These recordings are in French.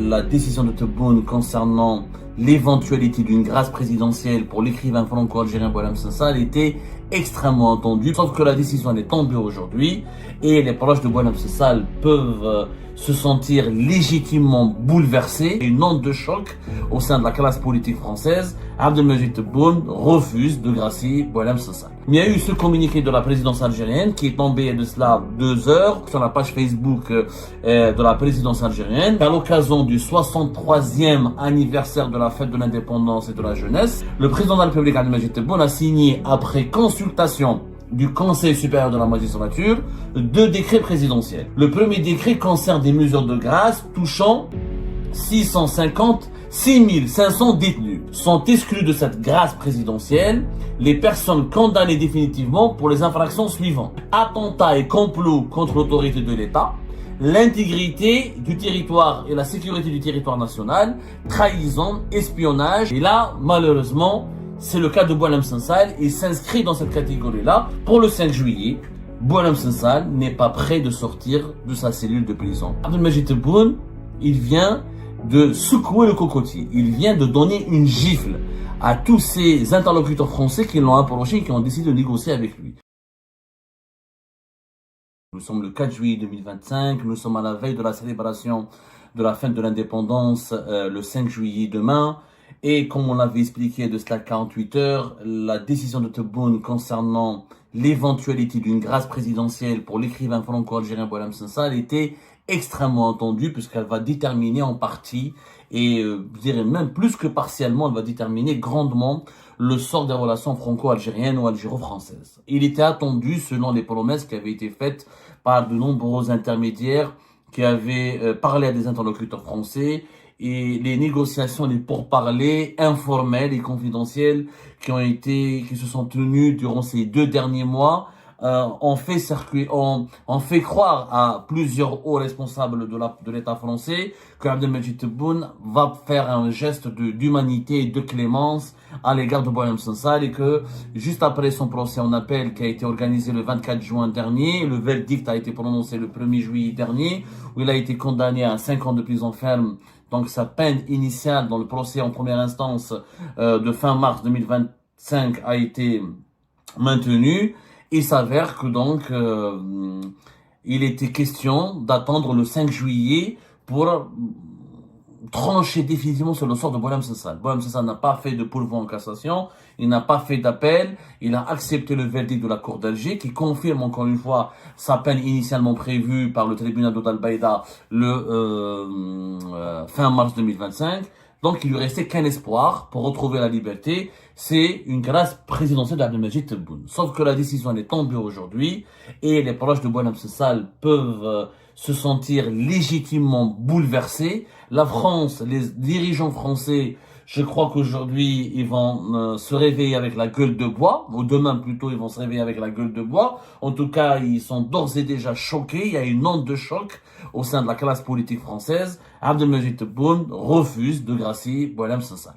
la décision de Tebboune concernant l'éventualité d'une grâce présidentielle pour l'écrivain franco-algérien Boualem Sansal était extrêmement attendue. Sauf que la décision est tombée aujourd'hui et les proches de Boualem Sansal peuvent se sentir légitimement bouleversés. Une onde de choc au sein de la classe politique française. Abdelmajid Tebboune refuse de gracier Boualem Sansal. Il y a eu ce communiqué de la présidence algérienne qui est tombé de cela 2 heures sur la page Facebook de la présidence algérienne. À l'occasion du 63e anniversaire de la fête de l'indépendance et de la jeunesse, le président de la République Abdelmajid Tebboune a signé, après consultation du Conseil supérieur de la magistrature, 2 décrets présidentiels. Le premier décret concerne des mesures de grâce touchant 6500 détenus. Sont exclus de cette grâce présidentielle les personnes condamnées définitivement pour les infractions suivantes: attentat et complot contre l'autorité de l'État, l'intégrité du territoire et la sécurité du territoire national, trahison, espionnage. Et là, malheureusement, c'est le cas de Boualem Sansal et s'inscrit dans cette catégorie-là. Pour le 5 juillet, Boualem Sansal n'est pas prêt de sortir de sa cellule de prison. Abdelmajid Tebboune, il vient de secouer le cocotier. Il vient de donner une gifle à tous ces interlocuteurs français qui l'ont approché et qui ont décidé de négocier avec lui. Nous sommes le 4 juillet 2025, nous sommes à la veille de la célébration de la fête de l'indépendance, le 5 juillet demain. Et comme on l'avait expliqué de cela 48 heures, la décision de Tebboune concernant l'éventualité d'une grâce présidentielle pour l'écrivain franco-algérien Boualem Sansal était extrêmement attendue, puisqu'elle va déterminer en partie, et je dirais même plus que partiellement, elle va déterminer grandement le sort des relations franco-algériennes ou algéro-françaises. Il était attendu, selon les promesses qui avaient été faites par de nombreux intermédiaires qui avaient parlé à des interlocuteurs français, et les négociations, les pourparlers informels et confidentiels qui se sont tenus durant ces 2 derniers mois ont fait croire à plusieurs hauts responsables de l'État français que Abdelmajid Tebboune va faire un geste d'humanité et de clémence à l'égard de Boualem Sansal, et que juste après son procès en appel qui a été organisé le 24 juin dernier, le verdict a été prononcé le 1er juillet dernier, où il a été condamné à 5 ans de prison ferme. Donc sa peine initiale dans le procès en première instance de fin mars 2025 a été maintenue. Il s'avère que donc il était question d'attendre le 5 juillet pour trancher définitivement sur le sort de Boualem Sansal. Boualem Sansal n'a pas fait de pourvoi en cassation, il n'a pas fait d'appel, il a accepté le verdict de la Cour d'Alger qui confirme encore une fois sa peine initialement prévue par le tribunal d'Al-Baïda le fin mars 2025. Donc il lui restait qu'un espoir pour retrouver la liberté, c'est une grâce présidentielle d'Abdelmajid Tebboune. Sauf que la décision est tombée aujourd'hui et les proches de Boualem Sansal peuvent se sentir légitimement bouleversés. La France, les dirigeants français, je crois qu'aujourd'hui, ils vont se réveiller avec la gueule de bois, ou demain plutôt, ils vont se réveiller avec la gueule de bois. En tout cas, ils sont d'ores et déjà choqués. Il y a une onde de choc au sein de la classe politique française. Abdelmajid Tebboune refuse de gracier Boualem Sansal.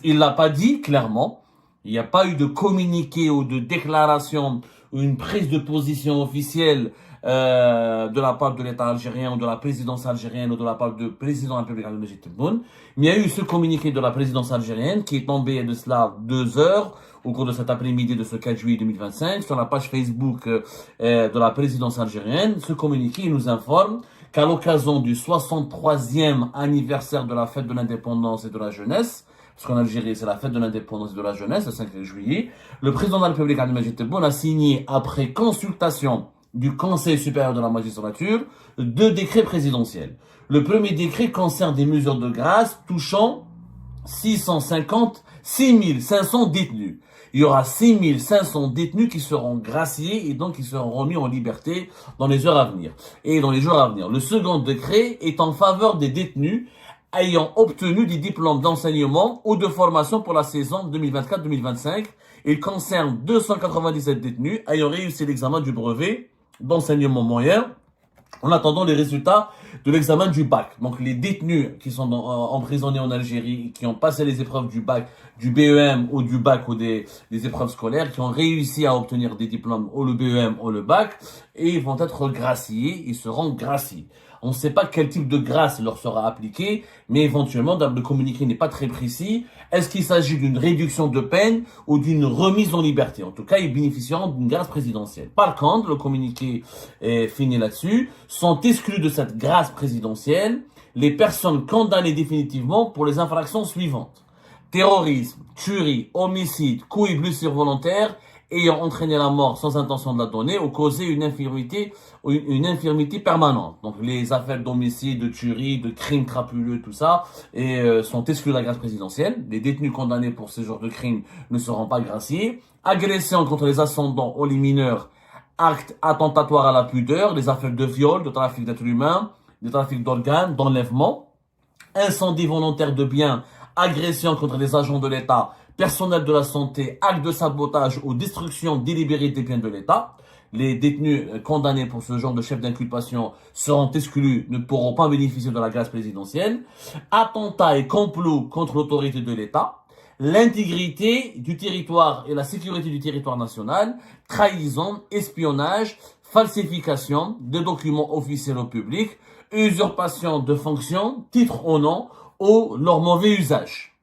Il l'a pas dit clairement. Il n'y a pas eu de communiqué ou de déclaration ou une prise de position officielle de la part de l'État algérien ou de la présidence algérienne ou de la part du président de la République Abdelmajid Tebboune. Mais il y a eu ce communiqué de la présidence algérienne qui est tombé de cela 2 heures au cours de cet après-midi de ce 4 juillet 2025 sur la page Facebook de la présidence algérienne. Ce communiqué nous informe qu'à l'occasion du 63e anniversaire de la fête de l'indépendance et de la jeunesse, parce qu'en Algérie, c'est la fête de l'indépendance et de la jeunesse, le 5 juillet, le président de la République Abdelmajid Tebboune a signé, après consultation du Conseil supérieur de la magistrature, 2 décrets présidentiels. Le premier décret concerne des mesures de grâce touchant 6500 détenus. Il y aura 6500 détenus qui seront graciés et donc qui seront remis en liberté dans les heures à venir et dans les jours à venir. Le second décret est en faveur des détenus ayant obtenu des diplômes d'enseignement ou de formation pour la saison 2024-2025. Il concerne 297 détenus ayant réussi l'examen du brevet d'enseignement moyen en attendant les résultats de l'examen du bac. Donc les détenus qui sont emprisonnés en Algérie, qui ont passé les épreuves du bac, du BEM ou du bac ou des épreuves scolaires, qui ont réussi à obtenir des diplômes ou le BEM ou le bac, et ils vont être graciés, ils seront graciés. On ne sait pas quel type de grâce leur sera appliqué, mais éventuellement, le communiqué n'est pas très précis. Est-ce qu'il s'agit d'une réduction de peine ou d'une remise en liberté? En tout cas, ils bénéficieront d'une grâce présidentielle. Par contre, le communiqué est fini là-dessus, sont exclus de cette grâce présidentielle les personnes condamnées définitivement pour les infractions suivantes: terrorisme, tuerie, homicide, coups et blessures volontaires ayant entraîné la mort sans intention de la donner ou causé une infirmité permanente. Donc les affaires d'homicide, de tuerie, de crimes crapuleux, tout ça, sont exclus de la grâce présidentielle. Les détenus condamnés pour ce genre de crimes ne seront pas graciés. Agression contre les ascendants ou les mineurs, actes attentatoires à la pudeur, les affaires de viol, de trafic d'êtres humains, de trafic d'organes, d'enlèvement, incendie volontaire de biens, agression contre les agents de l'État, personnel de la santé, acte de sabotage ou destruction délibérée des biens de l'État. Les détenus condamnés pour ce genre de chef d'inculpation seront exclus, ne pourront pas bénéficier de la grâce présidentielle. Attentat et complot contre l'autorité de l'État, l'intégrité du territoire et la sécurité du territoire national, trahison, espionnage, falsification de documents officiels au public, usurpation de fonctions, titre au nom ou leur mauvais usage.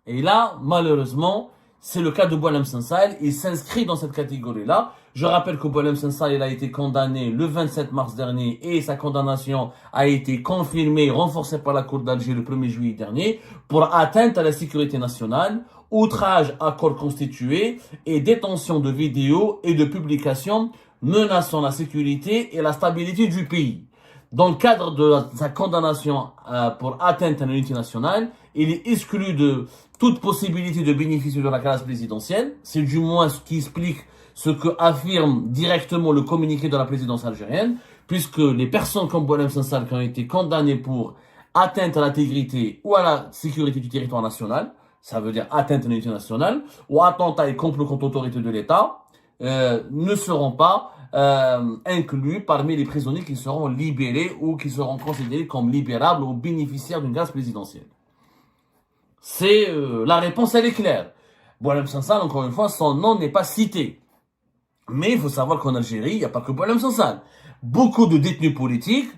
Et là, malheureusement, c'est le cas de Boualem Sansal. Il s'inscrit dans cette catégorie-là. Je rappelle que Boualem Sansal, il a été condamné le 27 mars dernier et sa condamnation a été confirmée, renforcée par la Cour d'Alger le 1er juillet dernier pour atteinte à la sécurité nationale, outrage à corps constitué et détention de vidéos et de publications menaçant la sécurité et la stabilité du pays. Dans le cadre de sa condamnation pour atteinte à l'unité nationale, il est exclu de toute possibilité de bénéficier de la grâce présidentielle. C'est du moins ce qui explique ce que affirme directement le communiqué de la présidence algérienne, puisque les personnes comme Boualem Sansal qui ont été condamnées pour atteinte à l'intégrité ou à la sécurité du territoire national, ça veut dire atteinte à l'unité nationale, ou attentat et complot contre l'autorité de l'État, ne seront pas inclus parmi les prisonniers qui seront libérés ou qui seront considérés comme libérables ou bénéficiaires d'une grâce présidentielle. C'est la réponse, elle est claire. Boualem Sansal, encore une fois, son nom n'est pas cité. Mais il faut savoir qu'en Algérie, il n'y a pas que Boualem Sansal. Beaucoup de détenus politiques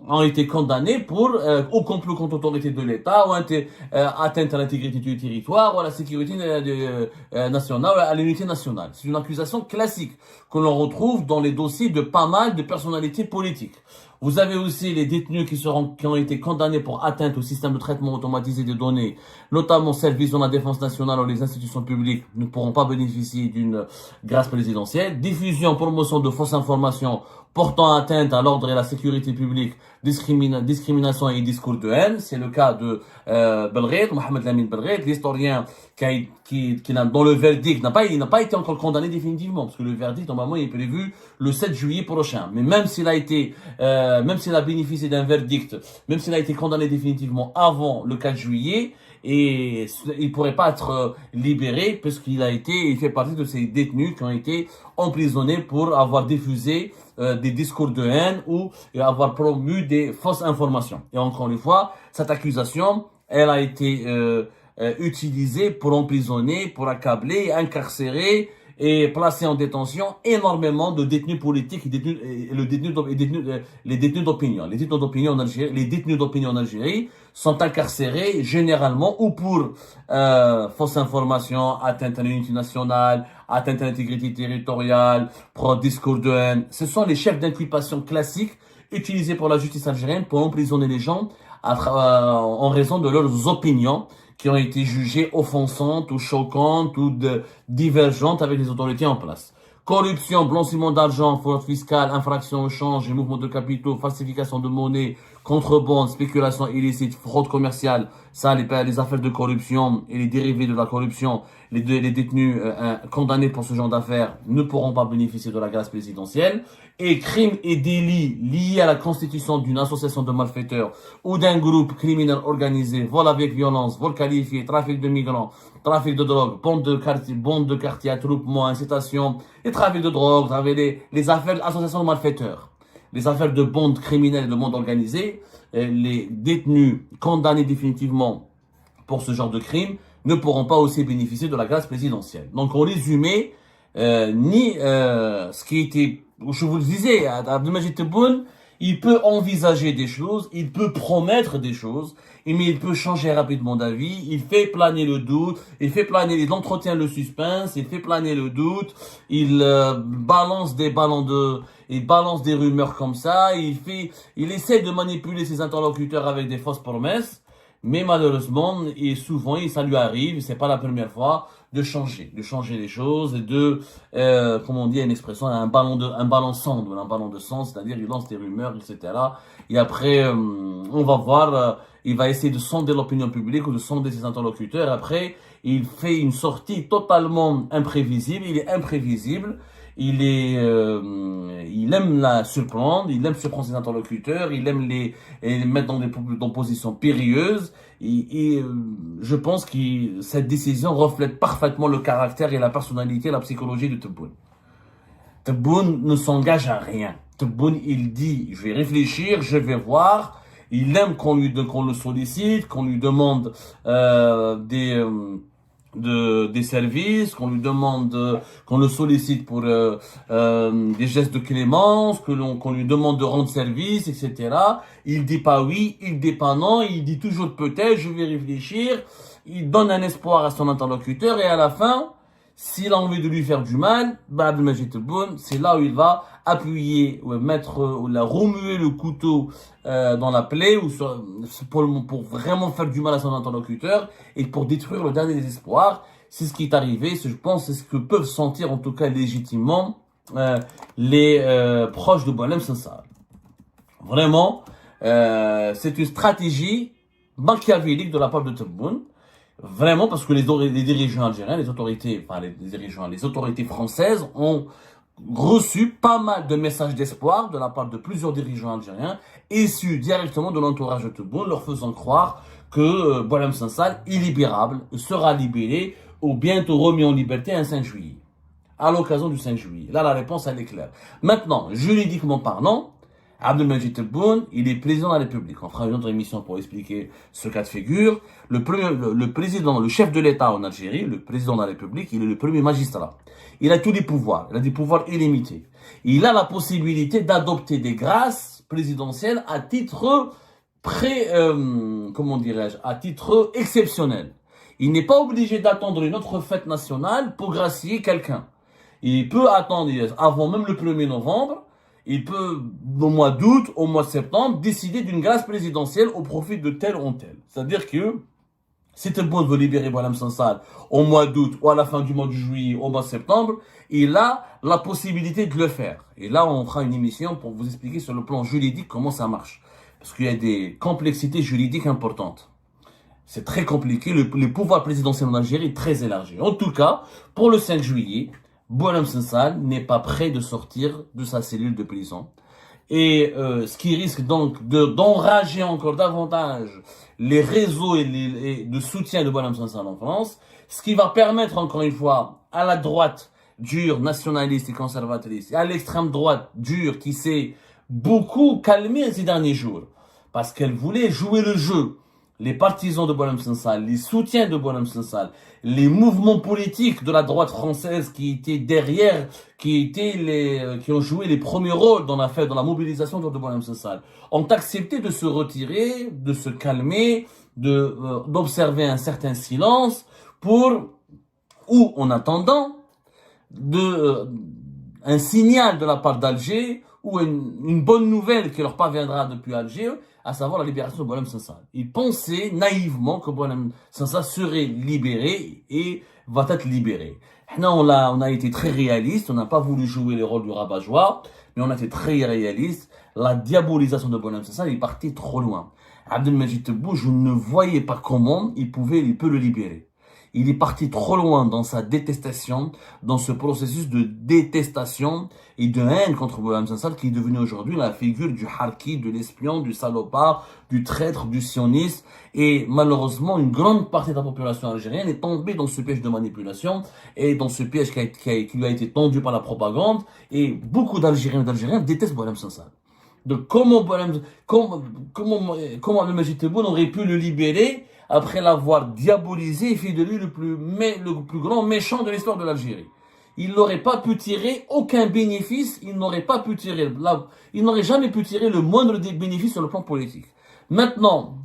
ont été condamnés pour au complot contre l'autorité de l'État, ou atteinte à l'intégrité du territoire, ou à la sécurité nationale, ou à l'unité nationale. C'est une accusation classique que l'on retrouve dans les dossiers de pas mal de personnalités politiques. Vous avez aussi les détenus qui ont été condamnés pour atteinte au système de traitement automatisé des données, notamment celles visant la défense nationale ou les institutions publiques, ne pourront pas bénéficier d'une grâce présidentielle. Diffusion, promotion de fausses informations portant atteinte à l'ordre et la sécurité publique, discrimination et discours de haine. C'est le cas de Belghid, Mohamed Lamine Belghid, l'historien qui dont le verdict il n'a pas été encore condamné définitivement, parce que le verdict normalement est prévu le 7 juillet prochain. Mais même s'il a bénéficié d'un verdict, même s'il a été condamné définitivement avant le 4 juillet, et il pourrait pas être libéré parce il fait partie de ces détenus qui ont été emprisonnés pour avoir diffusé des discours de haine ou avoir promu des fausses informations. Et encore une fois, cette accusation, elle a été utilisée pour emprisonner, pour accabler, incarcérer et placer en détention énormément de détenus politiques et les détenus d'opinion. Les détenus d'opinion en Algérie sont incarcérés généralement ou pour fausses informations, atteinte à l'unité nationale, atteinte à l'intégrité territoriale, pro discours de haine. Ce sont les chefs d'inculpation classiques utilisés pour la justice algérienne pour emprisonner les gens en raison de leurs opinions qui ont été jugées offensantes ou choquantes ou divergentes avec les autorités en place. Corruption, blanchiment d'argent, fraude fiscale, infraction au change et mouvement de capitaux, falsification de monnaie, contrebande, spéculation illicite, fraude commerciale, ça, les affaires de corruption et les dérivés de la corruption, les détenus condamnés pour ce genre d'affaires ne pourront pas bénéficier de la grâce présidentielle. Et crimes et délits liés à la constitution d'une association de malfaiteurs ou d'un groupe criminel organisé, vol avec violence, vol qualifié, trafic de migrants, trafic de drogue, bande de quartier, attroupement, incitation, et trafic de drogue, les affaires d'association de malfaiteurs, les affaires de bandes criminelles et de bandes organisées, les détenus condamnés définitivement pour ce genre de crimes ne pourront pas aussi bénéficier de la grâce présidentielle. Donc, en résumé, ce qui était, je vous le disais, Abdelmajid Tebboune, il peut envisager des choses, il peut promettre des choses, mais il peut changer rapidement d'avis, il fait planer le doute, il entretient le suspense, il fait planer le doute, il balance il balance des rumeurs comme ça, il essaie de manipuler ses interlocuteurs avec des fausses promesses, mais malheureusement, et souvent, ça lui arrive, c'est pas la première fois, de changer les choses et comme on dit, une expression, un ballon de sang, c'est-à-dire il lance des rumeurs, etc. Et après, on va voir, il va essayer de sonder l'opinion publique ou de sonder ses interlocuteurs. Après, il fait une sortie totalement imprévisible, il est imprévisible. Il aime la surprendre, il aime surprendre ses interlocuteurs, il aime les mettre dans positions périlleuses. Je pense que cette décision reflète parfaitement le caractère et la personnalité et la psychologie de Tebboune. Tebboune ne s'engage à rien. Tebboune, il dit, je vais réfléchir, je vais voir. Il aime qu'on le sollicite, qu'on lui demande des services, qu'on le sollicite pour des gestes de clémence, qu'on lui demande de rendre service, etc. Il dit pas oui, il dit pas non, il dit toujours peut-être, je vais réfléchir. Il donne un espoir à son interlocuteur et à la fin, s'il a envie de lui faire du mal, Abdelmajid Tebboune, c'est là où il va appuyer, remuer le couteau dans la plaie pour vraiment faire du mal à son interlocuteur et pour détruire le dernier désespoir. C'est ce qui est arrivé, je pense, c'est ce que peuvent sentir en tout cas légitimement les proches de Boualem Sansal. Vraiment, c'est une stratégie machiavélique de la part de Tebboune. Vraiment, parce que les dirigeants algériens, les autorités françaises ont reçu pas mal de messages d'espoir de la part de plusieurs dirigeants algériens, issus directement de l'entourage de Tebboune, leur faisant croire que Boualem Sansal, illibérable, sera libéré ou bientôt remis en liberté un 5 juillet. À l'occasion du 5 juillet. Là, la réponse, elle est claire. Maintenant, juridiquement parlant, Abdelmajid Tebboune, il est président de la République. On fera une autre émission pour expliquer ce cas de figure. Le chef de l'État en Algérie, le président de la République, il est le premier magistrat. Il a tous les pouvoirs. Il a des pouvoirs illimités. Il a la possibilité d'adopter des grâces présidentielles à titre à titre exceptionnel. Il n'est pas obligé d'attendre une autre fête nationale pour gracier quelqu'un. Il peut attendre avant même le 1er novembre. Il peut, au mois d'août, au mois de septembre, décider d'une grâce présidentielle au profit de tel ou tel. C'est-à-dire que si Tebboune veut libérer Boualem Sansal au mois d'août ou à la fin du mois de juillet, au mois de septembre, il a la possibilité de le faire. Et là, on fera une émission pour vous expliquer sur le plan juridique comment ça marche. Parce qu'il y a des complexités juridiques importantes. C'est très compliqué. Le pouvoir présidentiel en Algérie est très élargi. En tout cas, pour le 5 juillet, Boualem Sansal n'est pas prêt de sortir de sa cellule de prison. Et ce qui risque donc d'enrager encore davantage les réseaux de soutien de Boualem Sansal en France, ce qui va permettre encore une fois à la droite dure, nationaliste et conservatrice, et à l'extrême droite dure qui s'est beaucoup calmée ces derniers jours, parce qu'elle voulait jouer le jeu. Les partisans de Boualem Sansal, les soutiens de Boualem Sansal, les mouvements politiques de la droite française qui étaient derrière, qui ont joué les premiers rôles dans la mobilisation de Boualem Sansal, ont accepté de se retirer, de se calmer, d'observer un certain silence en attendant un signal de la part d'Alger ou une bonne nouvelle qui leur parviendra depuis Alger, à savoir la libération de Boualem Sansal. Ils pensaient naïvement que Boualem Sansal serait libéré et va être libéré. On a été très réaliste, on n'a pas voulu jouer le rôle du rabat-joie, mais on a été très réaliste. La diabolisation de Boualem Sansal est partie trop loin. Abdelmajid Tebboune, je ne voyais pas comment il peut le libérer. Il est parti trop loin dans sa détestation, dans ce processus de détestation et de haine contre Boualem Sansal qui est devenu aujourd'hui la figure du harki, de l'espion, du salopard, du traître, du sioniste. Et malheureusement, une grande partie de la population algérienne est tombée dans ce piège de manipulation et dans ce piège qui lui a été tendu par la propagande. Et beaucoup d'Algériens et d'Algériens détestent Boualem Sansal. Donc comment Abdelmajid Tebboune aurait pu le libérer après l'avoir diabolisé et fait de lui le plus grand méchant de l'histoire de l'Algérie. il n'aurait pas pu tirer aucun bénéfice, il n'aurait jamais pu tirer le moindre des bénéfices sur le plan politique. Maintenant,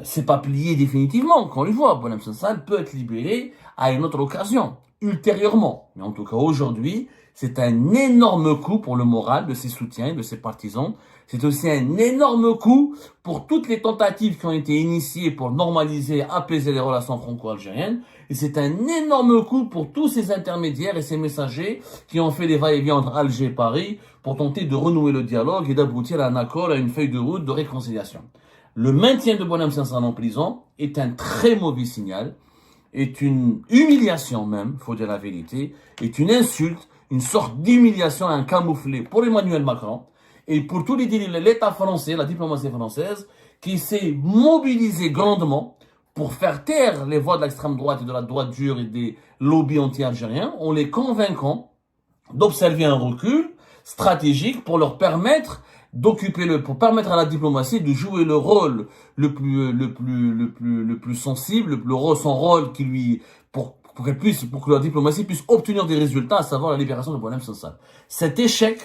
c'est pas plié définitivement, qu'on le voit, Boualem Sansal peut être libéré à une autre occasion, ultérieurement. Mais en tout cas, aujourd'hui, c'est un énorme coup pour le moral de ses soutiens, de ses partisans. C'est aussi un énorme coup pour toutes les tentatives qui ont été initiées pour normaliser, apaiser les relations franco-algériennes. Et c'est un énorme coup pour tous ces intermédiaires et ces messagers qui ont fait les va-et-vient entre Alger et Paris pour tenter de renouer le dialogue et d'aboutir à un accord, à une feuille de route de réconciliation. Le maintien de Boualem Sansal en prison est un très mauvais signal, est une humiliation même, faut dire la vérité, est une insulte, une sorte d'humiliation, un camouflet pour Emmanuel Macron et pour tous l'État français, la diplomatie française, qui s'est mobilisé grandement pour faire taire les voix de l'extrême droite et de la droite dure et des lobbies anti-algériens, en les convainquant d'observer un recul stratégique pour leur permettre pour permettre à la diplomatie de jouer le rôle le plus sensible, son rôle qui lui, pour que la diplomatie puisse obtenir des résultats, à savoir la libération de Boualem Sansal. Cet échec,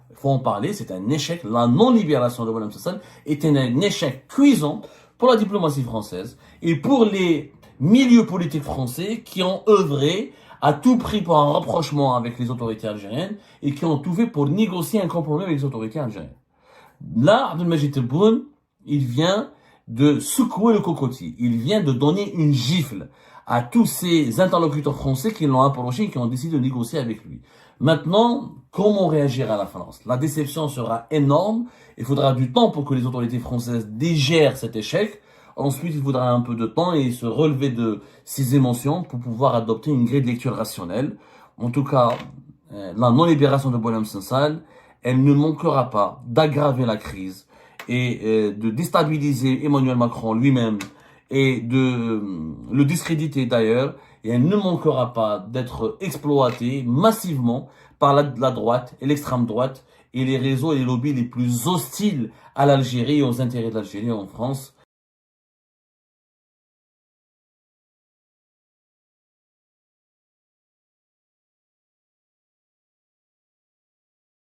il faut en parler, c'est un échec, la non-libération de Boualem Sansal est un échec cuisant pour la diplomatie française et pour les milieux politiques français qui ont œuvré à tout prix pour un rapprochement avec les autorités algériennes et qui ont tout fait pour négocier un compromis avec les autorités algériennes. Là, Abdelmajid Tebboune, il vient de secouer le cocotier. Il vient de donner une gifle à tous ces interlocuteurs français qui l'ont approché et qui ont décidé de négocier avec lui. Maintenant, comment réagira la France? La déception sera énorme. Il faudra du temps pour que les autorités françaises digèrent cet échec. Ensuite, il faudra un peu de temps et se relever de ses émotions pour pouvoir adopter une grille de lecture rationnelle. En tout cas, la non-libération de Boualem Sansal, elle ne manquera pas d'aggraver la crise et de déstabiliser Emmanuel Macron lui-même et de le discréditer d'ailleurs. Et elle ne manquera pas d'être exploitée massivement par la droite et l'extrême droite et les réseaux et les lobbies les plus hostiles à l'Algérie et aux intérêts de l'Algérie en France.